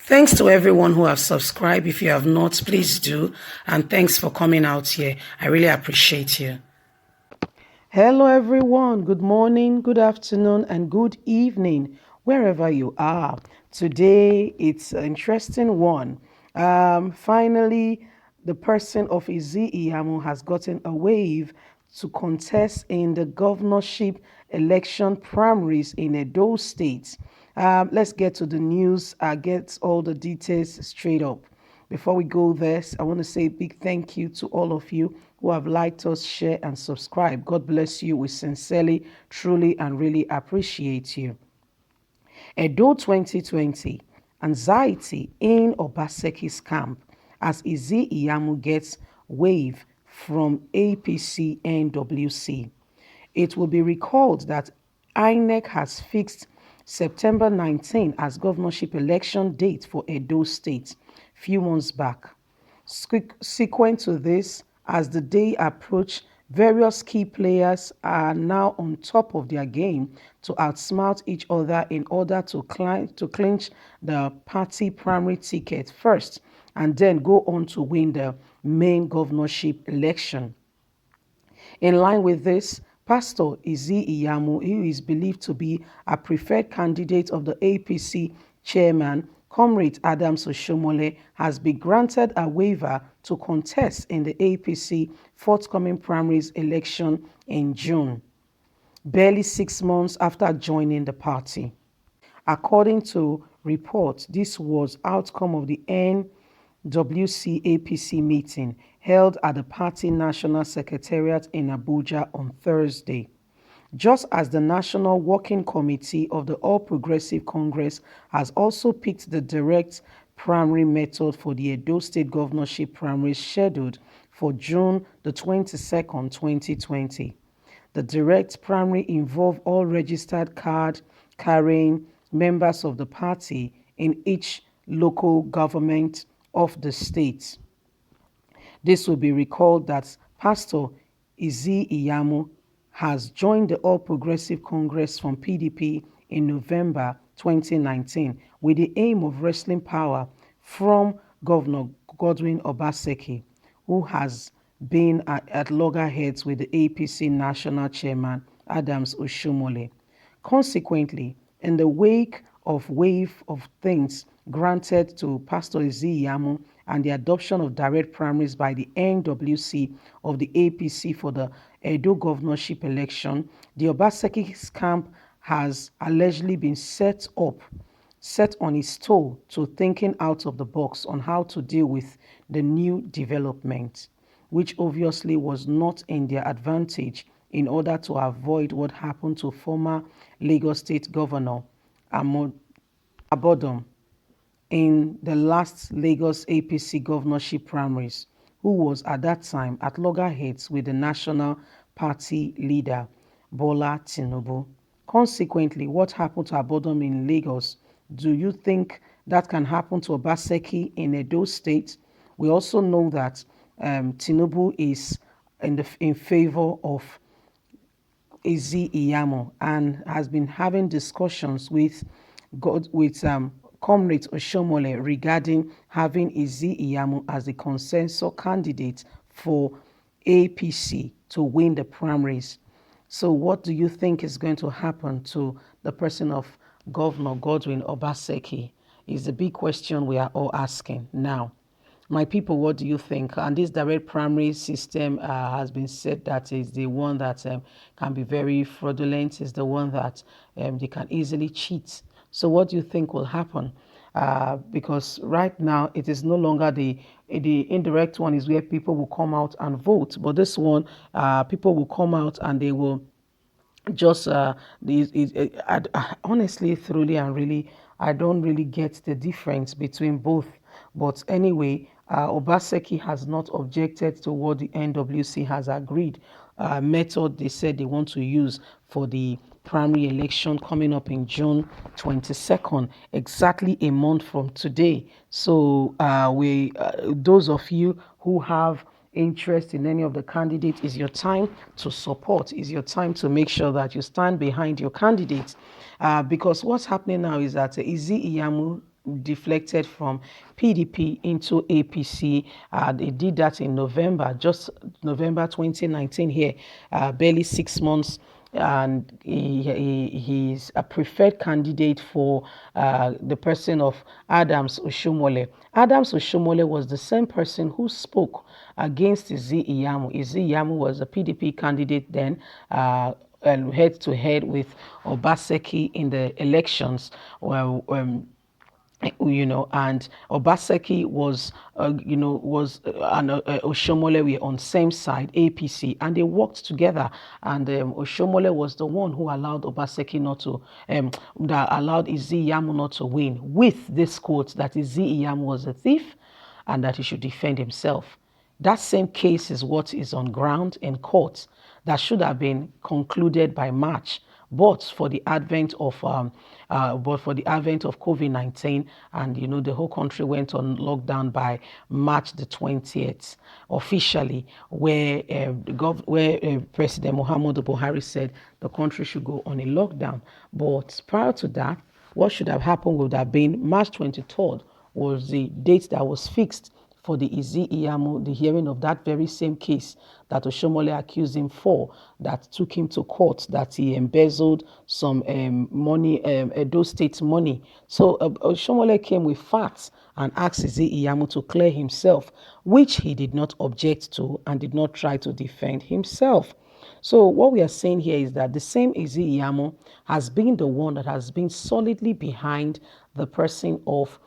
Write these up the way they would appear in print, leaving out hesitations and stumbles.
Thanks to everyone who have subscribed. If you have not, please do. And thanks for coming out here. I really appreciate you. Hello, everyone. Good morning, good afternoon, and good evening, wherever you are. Today, it's an interesting one. Finally, the person of Ize-Iyamu has gotten a waiver to contest in the governorship election primaries in Edo State. Let's get to the news, get all the details straight up. Before we go there, I want to say a big thank you to all of you who have liked us, share, and subscribe. God bless you. We sincerely, truly, and really appreciate you. Edo 2020, anxiety in Obaseki's camp as Ize-Iyamu gets wave from APC NWC. It will be recalled that INEC has fixed September 19 as governorship election date for Edo State few months back. Sequent to this, as the day approached, various key players are now on top of their game to outsmart each other in order to clinch the party primary ticket first and then go on to win the main governorship election. In line with this, Pastor Ize-Iyamu, who is believed to be a preferred candidate of the APC chairman, Comrade Adams Oshomole, has been granted a waiver to contest in the APC forthcoming primaries election in June, barely 6 months after joining the party. According to reports, this was outcome of the NWC-APC meeting held at the party national secretariat in Abuja on Thursday. Just as the National Working Committee of the All Progressive Congress has also picked the direct primary method for the Edo State governorship primaries scheduled for June the 22nd, 2020. The direct primary involve all registered card-carrying members of the party in each local government of the state. This will be recalled that Pastor Ize-Iyamu has joined the All Progressive Congress from PDP in November 2019 with the aim of wresting power from Governor Godwin Obaseki, who has been at loggerheads with the APC national chairman Adams Oshomole. Consequently, in the wake of wave of things granted to Pastor Ize-Iyamu and the adoption of direct primaries by the NWC of the APC for the Edo governorship election, the Obaseki camp has allegedly been set on its toe to thinking out of the box on how to deal with the new development, which obviously was not in their advantage in order to avoid what happened to former Lagos State Governor Abodom in the last Lagos APC governorship primaries, who was at that time at loggerheads with the national party leader, Bola Tinubu. Consequently, what happened to Abodom in Lagos, do you think that can happen to Obaseki in Edo State? We also know that Tinubu is in favor of Ize-Iyamu and has been having discussions with Comrade Oshomole regarding having Ize-Iyamu as the consensus candidate for APC to win the primaries. So what do you think is going to happen to the person of Governor Godwin Obaseki is the big question we are all asking now. My people, what do you think? And this direct primary system has been said that is the one that can be very fraudulent, is the one that they can easily cheat. So what do you think will happen? Because right now it is no longer the indirect one is where people will come out and vote. But this one, people will come out and they will just honestly, truly, and really, I don't really get the difference between both. But anyway, Obaseki has not objected to what the NWC has agreed method they said they want to use for the primary election coming up in June 22nd, exactly a month from today. So those of you who have interest in any of the candidates, is your time to support, is your time to make sure that you stand behind your candidates. Because what's happening now is that Ize-Iyamu deflected from PDP into APC. They did that in November, just November 2019 here, barely 6 months. And he's a preferred candidate for the person of Adams Oshomole. Adams Oshomole was the same person who spoke against Ize-Iyamu. Ize-Iyamu was a PDP candidate then, and head to head with Obaseki in the elections. Well, and Obaseki was, and Oshomole were on same side, APC, and they worked together. And Oshomole was the one who allowed Obaseki not to, that allowed Ize-Iyamu not to win, with this quote that Ize-Iyamu was a thief and that he should defend himself. That same case is what is on ground in court that should have been concluded by March, but for the advent of COVID-19, and the whole country went on lockdown by March the 20th officially, where President Muhammadu Buhari said the country should go on a lockdown. But prior to that, what should have happened would have been March 23rd was the date that was fixed for the Ize-Iyamu, the hearing of that very same case that Oshomole accused him for, that took him to court, that he embezzled some money, Edo State money. So Oshomole came with facts and asked Ize-Iyamu to clear himself, which he did not object to and did not try to defend himself. So what we are saying here is that the same Ize-Iyamu has been the one that has been solidly behind the person of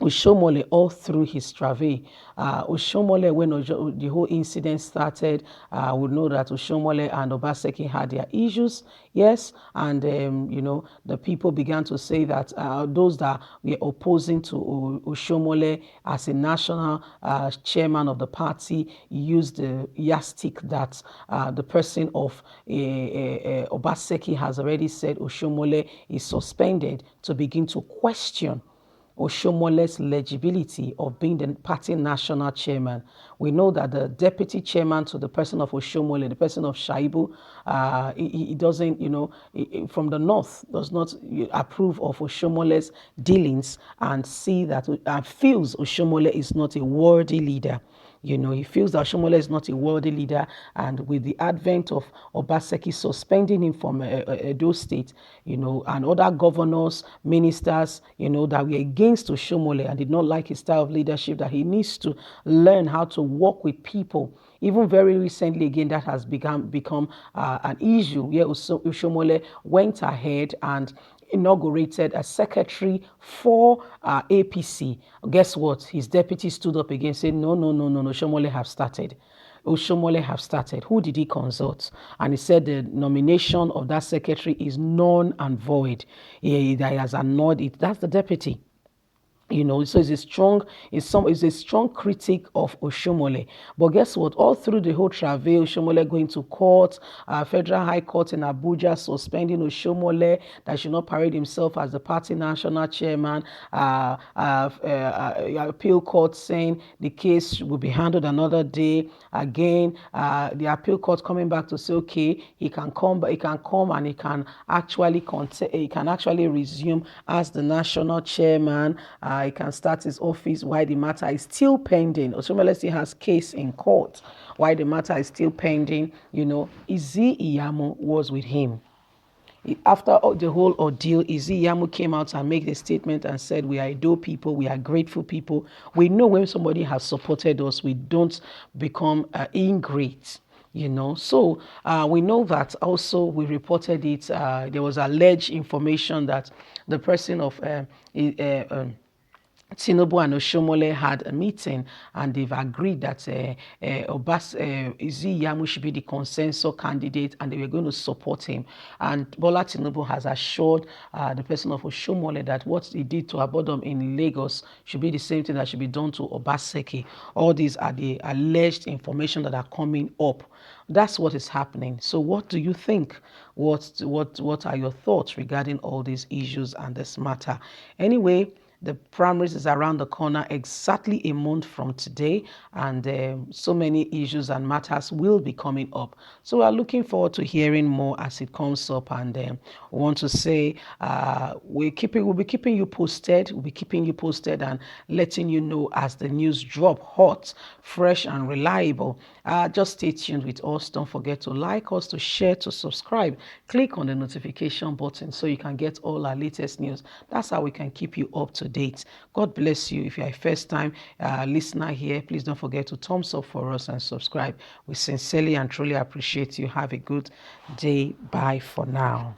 Oshomole all through his travail. Oshomole, when the whole incident started, we know that Oshomole and Obaseki had their issues, yes, and the people began to say that those that were opposing to Oshomole as a national chairman of the party used the yardstick that the person of Obaseki has already said Oshomole is suspended, to begin to question Oshomole's legibility of being the party national chairman. We know that the deputy chairman to the person of Oshomole, the person of Shaibu, he doesn't, from the north, does not approve of Oshomole's dealings and see that, and feels Oshomole is not a worthy leader. He feels that Oshomole is not a worthy leader, and with the advent of Obaseki suspending him from Edo State, and other governors, ministers, that were against Oshomole and did not like his style of leadership, that he needs to learn how to work with people. Even very recently, again, that has become an issue where Oshomole went ahead and inaugurated a secretary for APC. Guess what? His deputy stood up again, said, no, Oshomole have started. Oshomole have started. Who did he consult? And he said the nomination of that secretary is null and void. He has annulled it. That's the deputy. So it's a strong critic of Oshomole. But guess what? All through the whole travail, Oshomole going to court, Federal High Court in Abuja suspending Oshomole, that should not parade himself as the party national chairman, appeal court saying the case will be handled another day. Again, the appeal court coming back to say, okay, he can come and he can actually resume as the national chairman. He can start his office while the matter is still pending. Oshomole still has case in court while the matter is still pending. Ize-Iyamu was with him. After the whole ordeal, Ize-Iyamu came out and made a statement and said, we are Edo people, we are grateful people. We know when somebody has supported us, we don't become ingrate. So we know that also we reported it. There was alleged information that the person of Tinubu and Oshomole had a meeting and they've agreed that Ize-Iyamu should be the consensus candidate and they were going to support him. And Bola Tinubu has assured the person of Oshomole that what he did to Abodom in Lagos should be the same thing that should be done to Obaseki. All these are the alleged information that are coming up. That's what is happening. So what do you think? What are your thoughts regarding all these issues and this matter? Anyway, The primaries is around the corner, exactly a month from today, and so many issues and matters will be coming up. So we are looking forward to hearing more as it comes up, and we want to say we'll be keeping you posted. We'll be keeping you posted and letting you know as the news drop hot, fresh, and reliable. Just stay tuned with us. Don't forget to like us, to share, to subscribe. Click on the notification button so you can get all our latest news. That's how we can keep you up to date. God bless you. If you're a first time listener here, please don't forget to thumbs up for us and subscribe. We sincerely and truly appreciate you. Have a good day. Bye for now.